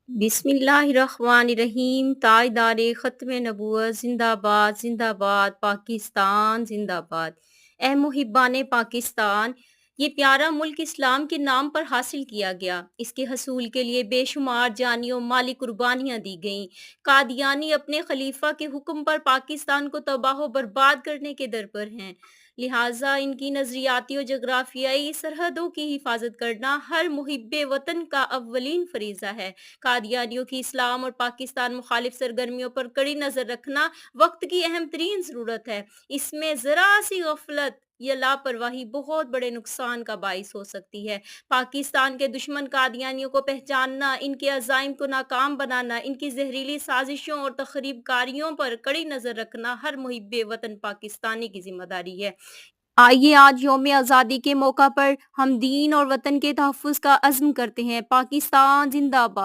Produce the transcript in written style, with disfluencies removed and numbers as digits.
बिस्मिल्लाहिर्रहमानिर्रहीम। ताजदारे ख़त्म नबूवत जिंदाबाद जिंदाबाद, पाकिस्तान जिंदाबाद। ए मुहिब्बान पाकिस्तान, ये प्यारा मुल्क इस्लाम के नाम पर हासिल किया गया। इसके हसूल के लिए बेशुमार जानी और माली कुर्बानियाँ दी गईं। कादियानी अपने खलीफा के हुक्म पर पाकिस्तान को तबाह व बर्बाद करने के दर पर हैं। लिहाजा इनकी नजरियाती और जगराफियाई सरहदों की हिफाजत करना हर मुहिब्बे वतन का अव्वलीन फरीजा है। कादियानियों की इस्लाम और पाकिस्तान मुखालिफ सरगर्मियों पर कड़ी नजर रखना वक्त की अहम तरीन जरूरत है। इसमें जरा सी गफलत या लापरवाही बहुत बड़े नुकसान का बाइस हो सकती है। पाकिस्तान के दुश्मन कादियानियों को पहचानना, इनके अजाइम को नाकाम बनाना, इनकी जहरीली साजिशों और तखरीबकारियों पर कड़ी नजर रखना हर मुहिब्बे वतन पाकिस्तानी की जिम्मेदारी है। आइए आज यौम आज़ादी के मौका पर हम दीन और वतन के तहफ़्फ़ुज़ का अज़्म करते हैं। पाकिस्तान जिंदाबाद।